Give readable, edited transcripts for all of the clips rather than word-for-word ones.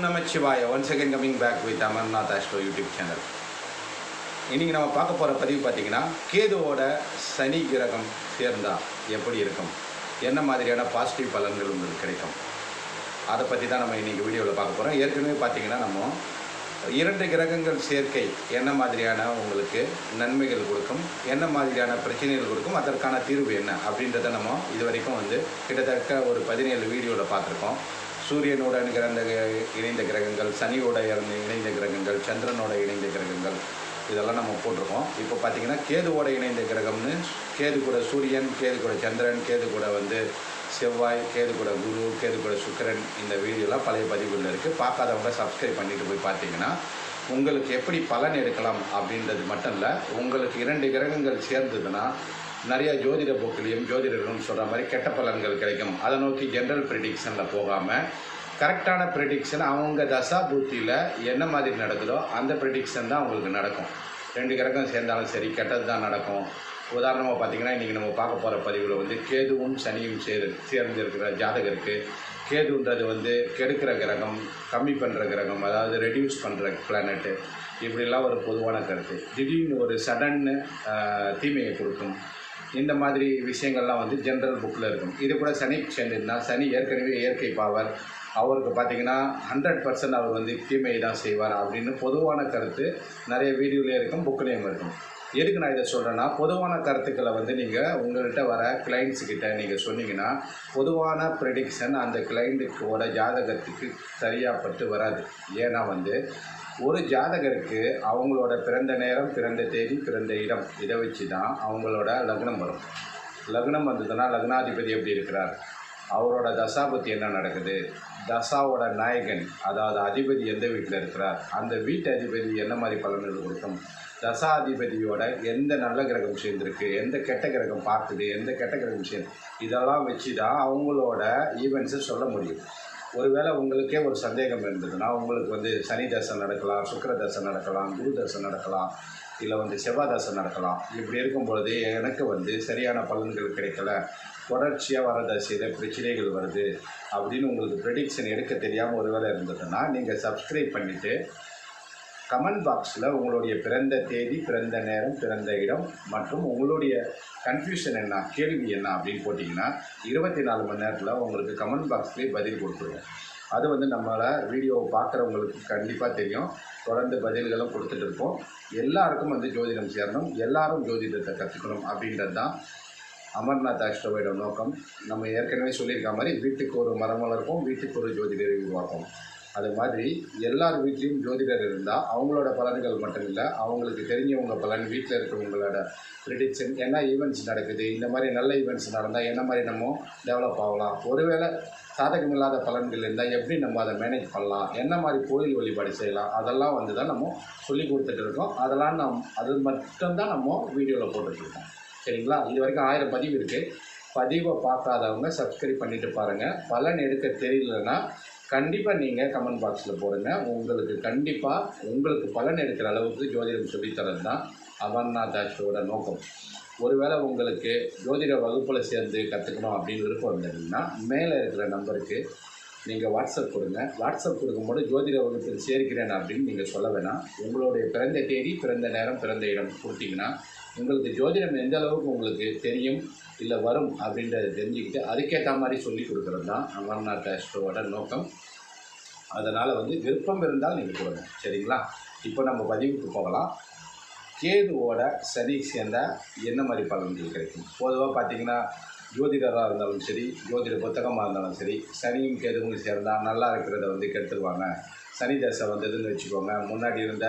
Namachivaya. Once again coming back with Amarnath astro YouTube channel. இன்றைக்கி நம்ம பார்க்க போகிற பதிவு பார்த்திங்கன்னா, கேதுவோட சனி கிரகம் சேர்ந்தால் எப்படி இருக்கும், என்ன மாதிரியான பாசிட்டிவ் பலன்கள் உங்களுக்கு கிடைக்கும், அதை பற்றி தான் நம்ம இன்றைக்கி வீடியோவில் பார்க்க போகிறோம். ஏற்கனவே பார்த்திங்கன்னா நம்ம 2 கிரகங்கள் சேர்க்கை என்ன மாதிரியான உங்களுக்கு நன்மைகள் கொடுக்கும், என்ன மாதிரியான பிரச்சனைகள் கொடுக்கும், அதற்கான தீர்வு என்ன அப்படின்றத நம்ம இது வரைக்கும் கிட்டத்தட்ட ஒரு 17 வீடியோவில் பார்த்துருக்கோம். சூரியனோட இணைந்த கிரகங்கள், சனியோட இணைந்த கிரகங்கள், சந்திரனோட இணைந்த கிரகங்கள், இதெல்லாம் நம்ம போட்டிருக்கோம். இப்போ பார்த்திங்கன்னா கேதுவோட இணைந்த கிரகம்னு கேது கூட சூரியன், கேது கூட சந்திரன், கேது கூட செவ்வாய், கேது கூட குரு, கேது கூட சுக்கிரன், இந்த வீடியோலாம் பழைய பதிவுகளில் இருக்குது. பார்க்காதவங்க சப்ஸ்கிரைப் பண்ணிவிட்டு போய் பார்த்தீங்கன்னா உங்களுக்கு எப்படி பலன் எடுக்கலாம் அப்படின்றது மட்டும் இல்லை, உங்களுக்கு 2 கிரகங்கள் சேர்ந்ததுன்னா நிறையா ஜோதிட போக்கிலையும் ஜோதிடர்களும் சொல்கிற மாதிரி கெட்ட பலன்கள் கிடைக்கும். அதை நோக்கி ஜென்ரல் ப்ரிடிக்ஷனில் போகாமல் கரெக்டான ப்ரிடிக்ஷன் அவங்க தசா பூத்தியில் என்ன மாதிரி நடக்குதோ அந்த ப்ரிடிக்ஷன் தான் உங்களுக்கு நடக்கும். 2 கிரகம் சேர்ந்தாலும் சரி, கெட்டது தான் நடக்கும். உதாரணமாக பார்த்திங்கன்னா, இன்றைக்கி நம்ம பார்க்க போகிற பதிவில் கேதுவும் சனியும் சேர்ந்திருக்கிற ஜாதகருக்கு, கேதுன்றது கெடுக்கிற கிரகம், கம்மி பண்ணுற கிரகம், அதாவது ரெடியூஸ் பண்ணுற பிளானட்டு, இப்படிலாம் ஒரு பொதுவான கருத்து. திடீர்னு ஒரு சடன் தீமையை கொடுக்கும். இந்த மாதிரி விஷயங்கள்லாம் ஜென்ரல் புக்கில் இருக்கும். இது கூட சனிக்கு சேர்ந்துருந்தால், சனி ஏற்கனவே இயற்கை பாவர், அவருக்கு பார்த்திங்கன்னா 100% அவர் தீமையை தான் செய்வார் அப்படின்னு பொதுவான கருத்து நிறைய வீடியோலேயே இருக்கும், புக்கிலையும் இருக்கும். எதுக்கு நான் இதை சொல்கிறேன்னா, பொதுவான கருத்துக்களை நீங்கள் உங்கள்கிட்ட வர கிளைண்ட்ஸுக்கிட்ட நீங்கள் சொன்னீங்கன்னா பொதுவான ப்ரெடிக்ஷன் அந்த கிளைண்ட்டுக்கோட ஜாதகத்துக்கு சரியாகப்பட்டு வராது. ஏன்னா ஒரு ஜாதகருக்கு அவங்களோட பிறந்த நேரம், பிறந்த தேதி, பிறந்த இடம், இதை வச்சு தான் அவங்களோட லக்னம் வரும். லக்னம் வந்ததுன்னா லக்னாதிபதி எப்படி இருக்கிறார், அவரோட தசாபதி என்ன நடக்குது, தசாவோட நாயகன் அதாவது அதிபதி எந்த வீட்டில் இருக்கிறார், அந்த வீட்டு அதிபதி என்ன மாதிரி பலன்கள் கொடுக்கும், தசாதிபதியோட எந்த நல்ல கிரகம் சேர்ந்துருக்கு, எந்த கெட்ட கிரகம் பார்க்குது, எந்த கெட்ட கிரகம் சேர்ந்து, இதெல்லாம் வச்சு தான் அவங்களோட ஈவெண்ட்ஸை சொல்ல முடியும். ஒருவேளை உங்களுக்கே ஒரு சந்தேகம் இருந்ததுன்னா, உங்களுக்கு சனி தசை நடக்கலாம், சுக்கிர தசை நடக்கலாம், குரு தசை நடக்கலாம், இல்லை செவ்வாய் தசை நடக்கலாம். இப்படி இருக்கும்பொழுது எனக்கு சரியான பலன்கள் கிடைக்கல, தொடர்ச்சியாக வர தசையில் பிரச்சனைகள் வருது அப்படின்னு உங்களுக்கு ப்ரெடிக்ஷன் எடுக்க தெரியாமல் ஒரு வேளை இருந்ததுன்னா, நீங்கள் சப்ஸ்கிரைப் பண்ணிவிட்டு கமெண்ட் பாக்ஸில் உங்களுடைய பிறந்த தேதி, பிறந்த நேரம், பிறந்த இடம் மற்றும் உங்களுடைய கன்ஃபியூஷன் என்ன, கேள்வி என்ன அப்படின்னு போட்டிங்கன்னா 24 மணி நேரத்தில் உங்களுக்கு கமெண்ட் பாக்ஸ்லேயே பதில் கொடுத்துருவோம். அது நம்மளை வீடியோவை பார்க்குறவங்களுக்கு கண்டிப்பாக தெரியும். தொடர்ந்து பதில்களும் கொடுத்துட்டு இருப்போம். எல்லாருக்கும் ஜோதிடம் சேரணும், எல்லாரும் ஜோதிடத்தை கற்றுக்கணும் அப்படின்றது தான் அமர்நாத் ஆஸ்ட்ரோவோட நோக்கம். நம்ம ஏற்கனவே சொல்லியிருக்க மாதிரி வீட்டுக்கு ஒரு மரம் வளர்ப்போம், வீட்டுக்கு ஒரு ஜோதிடரை உருவாக்கும். அது மாதிரி எல்லார் வீட்லேயும் ஜோதிடர் இருந்தால் அவங்களோட பலன்கள் மட்டும் இல்லை, அவங்களுக்கு தெரிஞ்சவங்க பலன், வீட்டில் இருக்கிறவங்களோட ப்ரிடிக்ஷன், என்ன ஈவெண்ட்ஸ் நடக்குது, இந்த மாதிரி நல்ல ஈவெண்ட்ஸ் நடந்தால் என்ன மாதிரி நம்ம டெவலப் ஆகலாம், ஒருவேளை சாதகமில்லாத பலன்கள் இருந்தால் எப்படி நம்ம அதை மேனேஜ் பண்ணலாம், என்ன மாதிரி கோயில் வழிபாடு செய்யலாம், அதெல்லாம் தான் நம்ம சொல்லி கொடுத்துட்டு இருக்கோம். அதெல்லாம் அது மட்டும்தான் நம்ம வீடியோவில் போட்டுட்ருக்கோம். சரிங்களா? இது வரைக்கும் 1000 பதிவு இருக்குது. பதிவை பார்க்காதவங்க சப்ஸ்கிரைப் பண்ணிவிட்டு பாருங்கள். பலன் எடுக்க தெரியலன்னா கண்டிப்பாக நீங்கள் கமெண்ட் பாக்ஸில் போடுங்க. உங்களுக்கு கண்டிப்பாக உங்களுக்கு பலன் எடுக்கிற அளவுக்கு ஜோதிடம் சொல்லித்தரது தான் அமர்நாத் ஆஸ்ட்ரோவோட நோக்கம். ஒருவேளை உங்களுக்கு ஜோதிட வகுப்பில் சேர்ந்து கற்றுக்கணும் அப்படின்னு விருப்பம் இருந்ததுன்னா மேலே இருக்கிற நம்பருக்கு நீங்கள் வாட்ஸ்அப் கொடுங்க. வாட்ஸ்அப் கொடுக்கும்போது ஜோதிட வகுப்பில் சேர்க்கிறேன் அப்படின்னு நீங்கள் சொல்ல வேணாம். உங்களுடைய பிறந்த தேதி, பிறந்த நேரம், பிறந்த இடம் கொடுத்தீங்கன்னா உங்களுக்கு ஜோதிடம் எந்த அளவுக்கு உங்களுக்கு தெரியும் இல்லை வரும் அப்படின்றத தெரிஞ்சுக்கிட்டு அதுக்கேற்ற மாதிரி சொல்லி கொடுக்குறது தான் அமர்நாத் ஆஸ்ட்ரோவோட நோக்கம். அதனால் விருப்பம் இருந்தால் நீங்கள் கொடுங்க. சரிங்களா? இப்போ நம்ம பதிவுக்கு போகலாம். கேதுவோட சனி சேர்ந்தால் என்ன மாதிரி பலன்கள் கிடைக்கும்? பொதுவாக பார்த்திங்கன்னா, ஜோதிடராக இருந்தாலும் சரி, ஜோதிட புத்தகமாக இருந்தாலும் சரி, சனியும் கேதுவும் சேர்ந்தால் நல்லா இருக்கிறத கெடுத்துருவாங்க. சனி தசை வந்ததுன்னு வச்சுக்கோங்க, முன்னாடி இருந்த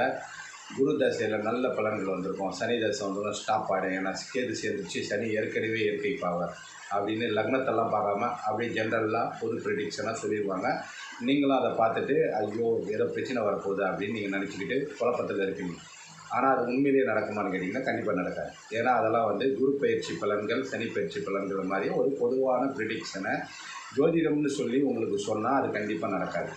குரு தசையில் நல்ல பலன்கள் வந்திருக்கும், சனி தசை ஸ்டாப் ஆகிடும். ஏன்னா கேது சேர்ந்துச்சு, சனி ஏற்கனவே இயற்கை பாவர் அப்படின்னு லக்னத்தெல்லாம் பார்க்காம அப்படியே ஜென்ரலாக பொது ப்ரெடிக்ஷனாக சொல்லிடுவாங்க. நீங்களும் அதை பார்த்துட்டு ஐயோ ஏதோ பிரச்சனை வரப்போகுது அப்படின்னு நீங்கள் நினச்சிக்கிட்டு குழப்பத்தில் இருக்கீங்க. ஆனால் அது உண்மையிலேயே நடக்குமான்னு கேட்டிங்கன்னா கண்டிப்பாக நடக்காது. ஏன்னா அதெல்லாம் குரு பயிற்சி பலன்கள், சனி பயிற்சி பலன்கள் மாதிரி ஒரு பொதுவான ப்ரெடிக்ஷனை ஜோதிடம்னு சொல்லி உங்களுக்கு சொன்னால் அது கண்டிப்பாக நடக்காது.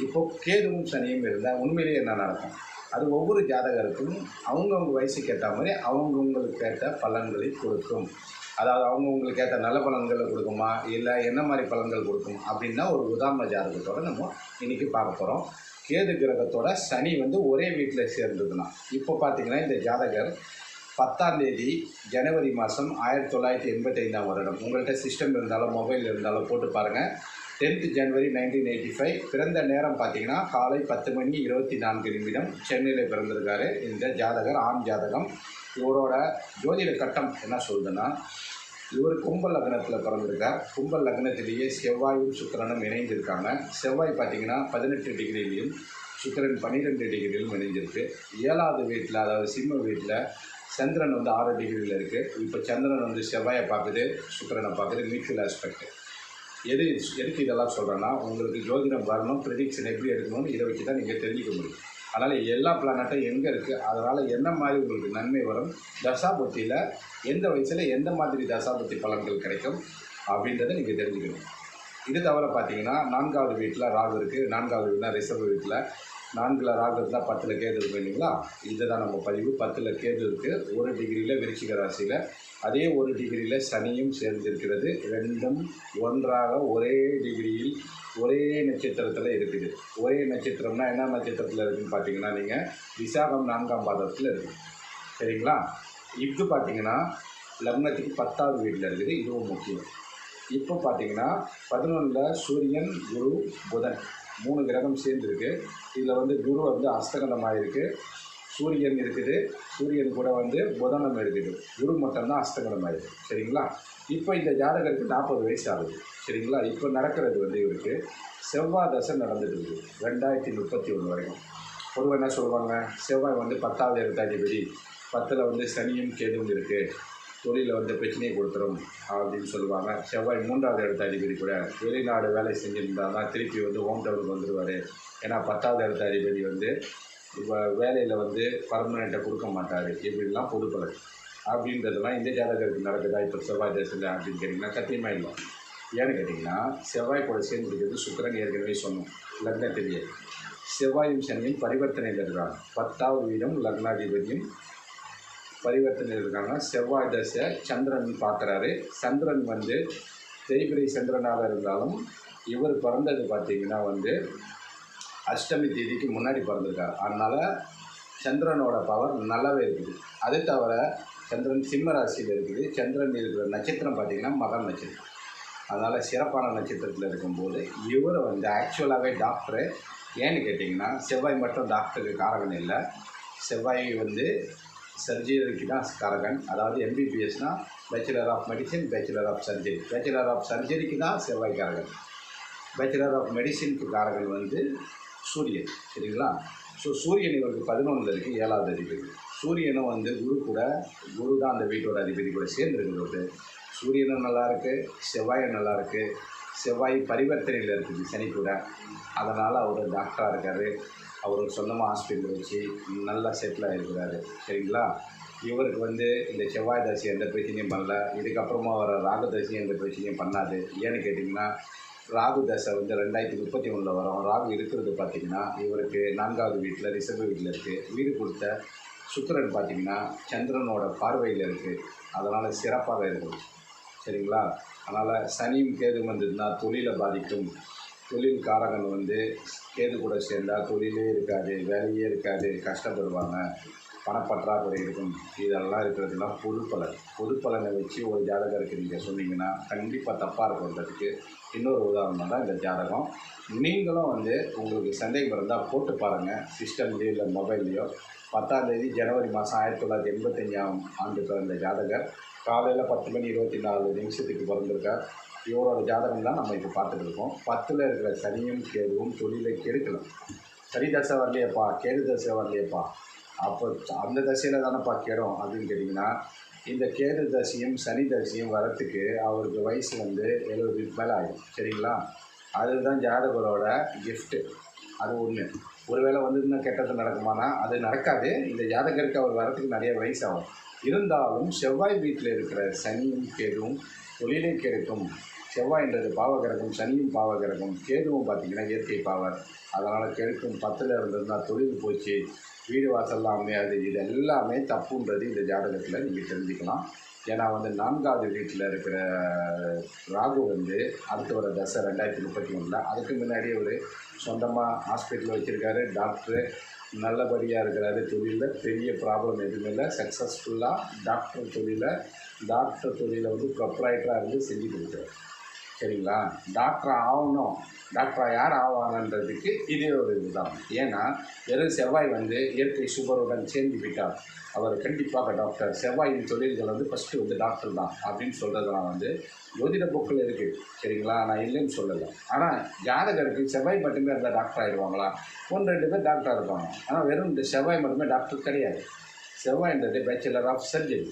இப்போது கேதுவும் சனியும் இருந்தால் உண்மையிலேயே என்ன நடக்கும்? அது ஒவ்வொரு ஜாதகருக்கும் அவங்கவுங்க வயசுக்கு ஏற்ற மாதிரி அவங்கவுங்களுக்கு ஏற்ற பலன்களை கொடுக்கும். அதாவது அவங்க உங்களுக்கு ஏற்ற நல்ல பலன்களை கொடுக்குமா, இல்லை என்ன மாதிரி பலன்கள் கொடுக்கும் அப்படின்னா ஒரு உதாரண ஜாதகத்தோடு நம்ம இன்றைக்கி பார்க்க போகிறோம். கேது கிரகத்தோட சனி வந்து ஒரே வீட்டில் சேர்ந்ததுன்னா, இப்போ பார்த்திங்கன்னா இந்த ஜாதகர் 10ஆம் தேதி ஜனவரி மாதம் 1985ஆம் வருடம், உங்கள்கிட்ட சிஸ்டம் இருந்தாலும் மொபைல் இருந்தாலும் போட்டு பாருங்கள். 10th ஜனவரி 1985 பிறந்த நேரம் பார்த்தீங்கன்னா காலை 10:24 சென்னையில் பிறந்திருக்காரு இந்த ஜாதகர். ஆண் ஜாதகம். இவரோட ஜோதிட கட்டம் என்ன சொல்லுதுன்னா, இவர் கும்ப லக்னத்தில் பிறந்திருக்கார். கும்ப லக்னத்திலேயே செவ்வாயும் சுக்கிரனும் இணைந்திருக்காங்க. செவ்வாய் பார்த்திங்கன்னா 18 டிகிரிலையும் சுக்கிரன் 12 டிகிரியிலும் இணைஞ்சிருக்கு. 7வது வீட்டில், அதாவது சிம்ம வீட்டில் சந்திரன் வந்து 6 டிகிரியில் இருக்குது. இப்போ சந்திரன் வந்து செவ்வாயை பார்க்குது, சுக்கிரனை பார்க்குது, மியூச்சுவல் ஆஸ்பெக்ட். எதுக்கு இதெல்லாம் சொல்கிறேன்னா, உங்களுக்கு ஜோதிடம் வரணும், ப்ரெடிக்ஷன் எப்படி எடுக்கணும்னு இதை வச்சு தான் நீங்கள் தெரிஞ்சிக்க முடியும். அதனால் எல்லா பிளானட்டும் எங்கே இருக்குது, அதனால் என்ன மாதிரி உங்களுக்கு நன்மை வரும், தசாபுத்தியில் எந்த வயசில் எந்த மாதிரி தசாபுத்தி பலன்கள் கிடைக்கும் அப்படின்றத நீங்கள் தெரிஞ்சுக்கணும். இது தவிர பார்த்தீங்கன்னா 4வது வீட்டில் ராகு இருக்குது. 4வது வீட்டில் ரிஷப வீட்டில் 4ல் ராகு இருந்தால் 10ல் கேது இருக்கு இல்லைங்களா. இதுதான் நம்ம பதிவு. 10ல் கேது இருக்குது, 1 டிகிரியில் விருச்சிக ராசியில். அதே 1 டிகிரியில் சனியும் சேர்ந்திருக்கிறது. ரெண்டும் ஒன்றாக ஒரே டிகிரியில் ஒரே நட்சத்திரத்தில் இருக்குது. ஒரே நட்சத்திரம்னா என்ன நட்சத்திரத்தில் இருக்குதுன்னு பார்த்தீங்கன்னா, நீங்கள் விசாகம் 4ஆம் பாதத்தில் இருக்குது. சரிங்களா. இது பார்த்தீங்கன்னா லக்னத்துக்கு 10வது வீட்டில் இருக்குது. இதுவும் முக்கியம். இப்போ பார்த்தீங்கன்னா 11ல் சூரியன், குரு, புதன் 3 கிரகம் சேர்ந்துருக்கு. இதில் வந்து குரு வந்து அஸ்தகந்தமாக இருக்குது, சூரியன் இருக்குது, சூரியன் கூட வந்து புதனம் இருக்குது, குரு மட்டும்தான் அஸ்தகந்தமாக இருக்குது. சரிங்களா. இப்போ இந்த ஜாதகருக்கு 40 வயசு ஆகுது. சரிங்களா. இப்போ நடக்கிறது வந்து இவருக்கு செவ்வாய் தசை நடந்துட்டு இருக்குது 2031 வரைக்கும். பொதுவாக என்ன சொல்லுவாங்க, செவ்வாய் வந்து 10வது இடத்தாதிபதி, 10ல் வந்து சனியும் கேதுவும் இருக்குது, தொழிலில் வந்து பிரச்சனையை கொடுத்துரும் அப்படின்னு சொல்லுவாங்க. செவ்வாய் 3வது இடத்த அதிபதி கூட வெளிநாடு வேலை செஞ்சுருந்தால் தான் திருப்பி வந்து ஹோம் டவுனுக்கு வந்துடுவார். ஏன்னா 10வது இடத்த அதிபதி வந்து இப்போ வேலையில் வந்து பர்மனெண்ட்டை கொடுக்க மாட்டார். இப்படிலாம் பொதுப்பலன் அப்படின்றதெல்லாம் இந்த ஜாதகருக்கு நடக்குதா இப்போ செவ்வாய் தசையில் அப்படின்னு கேட்டிங்கன்னா சத்தியமாக இல்லை. ஏன்னு கேட்டிங்கன்னா, செவ்வாய் கூட சேர்ந்துருக்கிறது சுக்கிரன். ஏற்கனவே சொன்னோம் லக்னத்திலேயே செவ்வாயும் சனியும் பரிவர்த்தனையில் இருக்காங்க. 10வது வீடும் லக்னாதிபதியும் பரிவர்த்தனையில் இருக்காங்க. செவ்வாய் தசை சந்திரன் பார்க்குறாரு. சந்திரன் வந்து தேய்பிரை சந்திரனாக இருந்தாலும் இவர் பிறந்தது பார்த்திங்கன்னா வந்து அஷ்டமி தேதிக்கு முன்னாடி பிறந்திருக்கார். அதனால் சந்திரனோட பவர் நல்லாவே இருக்குது. அது தவிர சந்திரன் சிம்ம ராசியில் இருக்குது. சந்திரன் இருக்கிற நட்சத்திரம் பார்த்திங்கன்னா மகன் நட்சத்திரம். அதனால் சிறப்பான நட்சத்திரத்தில் இருக்கும்போது இவர் வந்து ஆக்சுவலாகவே டாக்டரு. ஏன்னு கேட்டிங்கன்னா, செவ்வாய் மட்டும் டாக்டருக்கு காரகன் இல்லை. செவ்வாய் வந்து சர்ஜரிக்கு தான் காரகன். அதாவது எம்பிபிஎஸ்னால் bachelor of medicine, bachelor of surgery. Bachelor of சர்ஜரிக்கு தான் செவ்வாய் காரகன். பேச்சுலர் ஆஃப் மெடிசினுக்கு காரகன் வந்து சூரியன். சரிங்களா. ஸோ சூரியன் இவருக்கு 11ல் இருக்குது, 7வது அதிபதி. சூரியனும் வந்து குரு தான் அந்த வீட்டோட அதிபதி கூட சேர்ந்துருக்கிறது. சூரியனும் நல்லாயிருக்கு, செவ்வாயும் நல்லாயிருக்கு. செவ்வாய் பரிவர்த்தனையில் இருக்குது சனி கூட. அதனால் அவர் டாக்டராக இருக்கார். அவர் சொந்தமாக ஹாஸ்பிட்டல் வச்சு நல்லா செட்டில் ஆகிருக்கிறாரு. சரிங்களா. இவருக்கு வந்து இந்த செவ்வாய் தசை எந்த பிரச்சனையும் பண்ணல. இதுக்கப்புறமா வர ராகு தசையும் எந்த பிரச்சனையும் பண்ணாது. ஏன்னு கேட்டிங்கன்னா, ராகு தசை வந்து 2031 வரும். ராகு இருக்கிறது பார்த்திங்கன்னா இவருக்கு 4வது வீட்டில் ரிஷப வீட்டில் இருக்குது. வீடு கொடுத்த சுக்கிரன் பார்த்திங்கன்னா சந்திரனோட பார்வையில் இருக்குது. அதனால் சிறப்பாக இருக்கும். சரிங்களா. அதனால் சனியும் கேது வந்ததுன்னா தொழிலை பாதிக்கும். தொழில் காரகன் வந்து கேது கூட சேர்ந்தால் தொழிலே இருக்காது, வேலையே இருக்காது, கஷ்டப்படுவாங்க, பணப்பற்றாக்குறை இருக்கும். இதெல்லாம் இருக்கிறதுலாம் பொது பலனை வச்சு ஒரு ஜாதகருக்கு நீங்கள் சொன்னீங்கன்னா கண்டிப்பாக தப்பாக இருக்கிறதுக்கு இன்னொரு உதாரணம் தான் இந்த ஜாதகம். நீங்களும் வந்து உங்களுக்கு சந்தேகம் இருந்தால் போட்டு பாருங்கள், சிஸ்டம்லேயோ இல்லை மொபைல்லையோ. 10ஆம் தேதி ஜனவரி மாதம் 1985ஆம் ஆண்டு பிறந்த ஜாதகர். காலையில் 10:24 பிறந்திருக்கார். இவரோட ஜாதகம் தான் நம்ம இப்போ பார்த்துட்டு இருக்கோம். 10ல் இருக்கிற சனியும் கேதுவும் தொழிலை கெடுக்கலாம். சனி தசை வரலையேப்பா, கேது தசை வரலையேப்பா, அப்போ அந்த தசையில் தானேப்பா கெடும் அப்படின்னு கேட்டிங்கன்னா, இந்த கேது தசையும் சனி தசையும் வரத்துக்கு அவருக்கு வயசு வந்து 70 மேலே ஆகும். சரிங்களா. அதுதான் ஜாதகரோட கிஃப்ட்டு. அது ஒன்று. ஒருவேளை வந்து இன்னும் கெட்டது நடக்குமானா அது நடக்காது. இந்த ஜாதகருக்கு அவர் வரத்துக்கு நிறைய வயசு ஆகும். இருந்தாலும் செவ்வாய் வீட்டில் இருக்கிற சனியும் கேதுவும் தொழிலை கெடுக்கும். செவ்வாய்ன்றது பாவகிரகம், சனியும் பாவகிரகம், கேதுவும் பார்த்திங்கன்னா இயற்கை பாவர். அதனால் கெடுக்கும். 10ல் இருந்ததுனால் தொழில் போச்சு, வீடு வாசல்லாம் அமையாது. இது எல்லாமே தப்புன்றது இந்த ஜாதகத்தில் நீங்கள் தெரிஞ்சுக்கலாம். ஏன்னா வந்து 4வது வீட்டில் இருக்கிற ராகு வந்து அடுத்த வர தசை 2031. அதுக்கு முன்னாடி ஒரு சொந்தமாக ஹாஸ்பிட்டல் வச்சுருக்காரு, டாக்டரு, நல்லபடியாக இருக்கிறாரு, தொழிலில் பெரிய ப்ராப்ளம் எதுவுமே இல்லை, சக்ஸஸ்ஃபுல்லாக டாக்டர் தொழிலை வந்து ப்ரொப்ரைட்டராக இருந்து செஞ்சுட்டு இருக்காரு. சரிங்களா? டாக்டர் ஆகணும், டாக்டராக யார் ஆவாங்கன்றதுக்கு இதே ஒரு இதுதான். ஏன்னா வெறும் செவ்வாய் வந்து இயற்கை சுபருடன் சேர்ந்து விட்டார், அவர் கண்டிப்பாக டாக்டர். செவ்வாயின் தொழில்கள் வந்து ஃபஸ்ட்டு வந்து டாக்டர் தான் அப்படின்னு சொல்கிறதுலாம் வந்து ஜோதிட புக்கில் இருக்குது. சரிங்களா? நான் இல்லைன்னு சொல்லலை. ஆனால் ஜாதகருக்கு செவ்வாய் மட்டுமே இருந்தால் டாக்டர் ஆகிடுவாங்களா? 1-2 பேர் டாக்டராக இருப்பாங்க. ஆனால் வெறும் இந்த செவ்வாய் மட்டுமே டாக்டர் கிடையாது. செவ்வாய்ன்றது bachelor of surgery,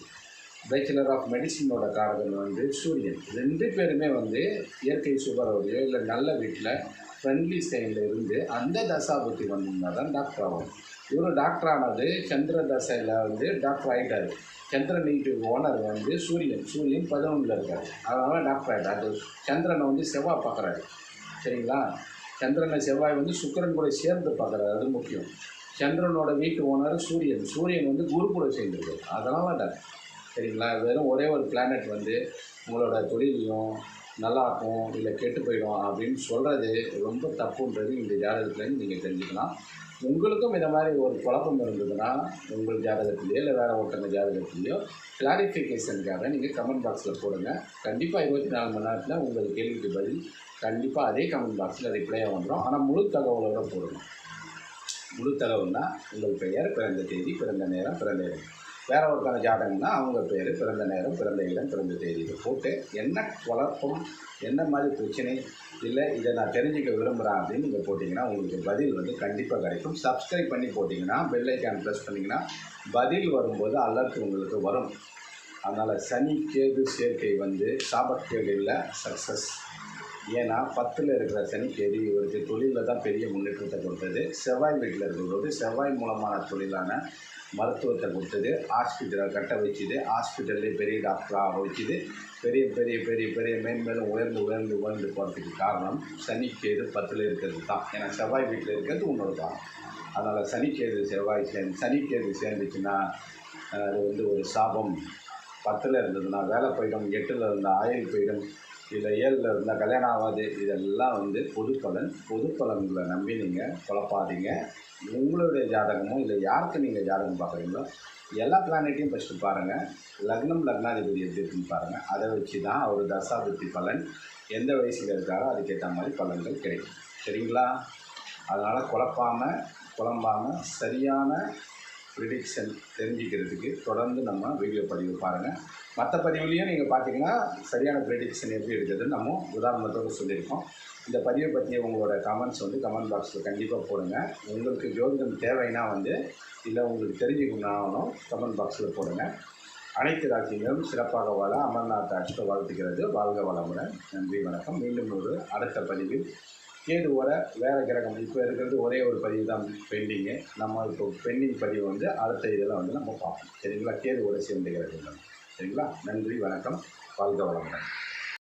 bachelor of மெடிசினோட காரகன் வந்து சூரியன். 2 பேருமே வந்து இயற்கை சுபரோடையோ இல்லை நல்ல வீட்டில் ஃப்ரெண்ட்லி ஸ்டைலில் இருந்து அந்த தசாபுத்தி வந்திருந்தால் தான் டாக்டர் ஆகும். இவர் டாக்டர் ஆனது சந்திர தசையில் வந்து டாக்டர் ஆகிட்டார். சந்திரன் நீட்டு ஓனர் வந்து சூரியன் 11ல் இருக்கார், அதனால் டாக்டர் ஆகிட்டார். அது சந்திரனை வந்து செவ்வாய் பார்க்குறாரு. சரிங்களா? சந்திரனை செவ்வாய் வந்து சுக்கிரன் கூட சேர்ந்து பார்க்குறாரு, அது முக்கியம். சந்திரனோட வீட்டு ஓனர் சூரியன் வந்து குரு கூட சேர்ந்துருக்கு, அதனால டாக்டர். சரிங்களா? வெறும் ஒரே ஒரு பிளானட் வந்து உங்களோட தொழிலையும் நல்லாக்கும் இல்லை கெட்டு போயிடும் அப்படின்னு சொல்கிறது ரொம்ப தப்புன்றது இந்த ஜாதகத்துலேருந்து நீங்கள் தெரிஞ்சுக்கலாம். உங்களுக்கும் இந்த மாதிரி ஒரு குழப்பம் இருந்ததுன்னா உங்கள் ஜாதகத்துலேயோ இல்லை வேறு ஒருத்தங்க ஜாதகத்துலேயோ கிளாரிஃபிகேஷனுக்காக நீங்கள் கமெண்ட் பாக்ஸில் போடுங்க. கண்டிப்பாக 24 மணி நேரத்தில் உங்கள் கேள்விக்கு பதில் கண்டிப்பாக அதே கமெண்ட் பாக்ஸில் ரிப்ளையாக வந்துடும். ஆனால் முழு தகவலோடு போடணும். முழு தகவல்னால் உங்கள் பெயர், பிறந்த தேதி, பிறந்த நேரம், பிறந்த இடம். வேறு ஒருத்தன ஜாதகம்னா அவங்க பேர், பிறந்த நேரம், பிறந்த இடம், பிறந்த தேதியை போட்டு என்ன குழப்பம், என்ன மாதிரி பிரச்சனை, இல்லை இதை நான் தெரிஞ்சுக்க விரும்புகிறேன் அப்படின்னு நீங்கள் போட்டிங்கன்னா உங்களுக்கு பதில் வந்து கண்டிப்பாக கிடைக்கும். சப்ஸ்கிரைப் பண்ணி போட்டிங்கன்னா பெல் ஐக்கான் ப்ரெஸ் பண்ணிங்கன்னா பதில் வரும்போது அலர்ட் உங்களுக்கு வரும். அதனால் சனி கேது சேர்க்கை வந்து சாபக்கேடு இல்லை, சக்ஸஸ். ஏன்னா 10ல் இருக்கிற சனி கேது இவருக்கு தொழிலில் தான் பெரிய முன்னேற்றத்தை கொடுத்தது. செவ்வாய் வீட்டில் இருக்கிறபோது செவ்வாய் மூலமான தொழிலான மருத்துவத்தை கொடுத்தது, ஹாஸ்பிட்டலை கட்ட வச்சுது, ஹாஸ்பிட்டல்லே பெரிய டாக்டராக வச்சுது, பெரிய பெரிய பெரிய பெரிய மேன்மேலும் உயர்ந்து போகிறதுக்கு காரணம் சனிக்கேது 10ல் இருக்கிறது தான். ஏன்னா செவ்வாய் வீட்டில் இருக்கிறது உன்னோட தான். அதனால் சனிக்கேது சேர்ந்துச்சுன்னா அது வந்து ஒரு சாபம். 10ல் இருந்ததுன்னா வேலை போயிடும், 8ல் இருந்தால் ஆயுள் போயிடும், இல்லை 7ல் இருந்தால் கல்யாணம் ஆகாது. இதெல்லாம் வந்து பொது பலன்களை நம்பி நீங்கள் குழப்பாதீங்க. உங்களுடைய ஜாதகமோ இல்லை யாருக்கு நீங்கள் ஜாதகம் பார்க்குறீங்களோ எல்லா பிளானட்டையும் ஃபஸ்ட்டு பாருங்கள். லக்னாதிபதி எப்படி இருக்குன்னு பாருங்கள். அதை வச்சு தான் ஒரு தசாபுத்தி பலன் எந்த வயசில் இருக்காரோ அதுக்கேற்ற மாதிரி பலன்கள் கிடைக்கும். சரிங்களா? அதனால் குழம்பாமல் சரியான ப்ரிடிக்ஷன் தெரிஞ்சுக்கிறதுக்கு தொடர்ந்து நம்ம வீடியோ பதிவு பாருங்கள். மற்ற பதிவுலேயும் நீங்கள் பார்த்தீங்கன்னா சரியான ப்ரிடிக்ஷன் எப்படி இருக்குதுன்னு நம்ம உதாரணத்தோடு சொல்லியிருக்கோம். இந்த பதிவை பற்றிய உங்களோட கமெண்ட்ஸ் வந்து கமெண்ட் பாக்ஸில் கண்டிப்பாக போடுங்க. உங்களுக்கு ஜோதிடம் தேவைன்னா வந்து இல்லை உங்களுக்கு தெரிஞ்சுக்கணும்னாலும் கமெண்ட் பாக்ஸில் போடுங்க. அனைத்து ராசிகளும் சிறப்பாக வாழ அமர்நாத் அஷ்ட வாழ்த்துக்கிறது. வாழ்க வளமுடன். நன்றி, வணக்கம். மீண்டும் ஒரு அடுத்த பதிவில் கேதுவோட வேறு கிரகம் இப்போ இருக்கிறது ஒரே ஒரு பதிவு தான் பெண்டிங்கு. நம்ம இப்போ பெண்டிங் பதிவு வந்து அடுத்த இதில் வந்து நம்ம பார்ப்போம். சரிங்களா? கேதுவோட சேர்ந்து கிரகம். சரிங்களா? நன்றி, வணக்கம். வாழ்க வளமுடன்.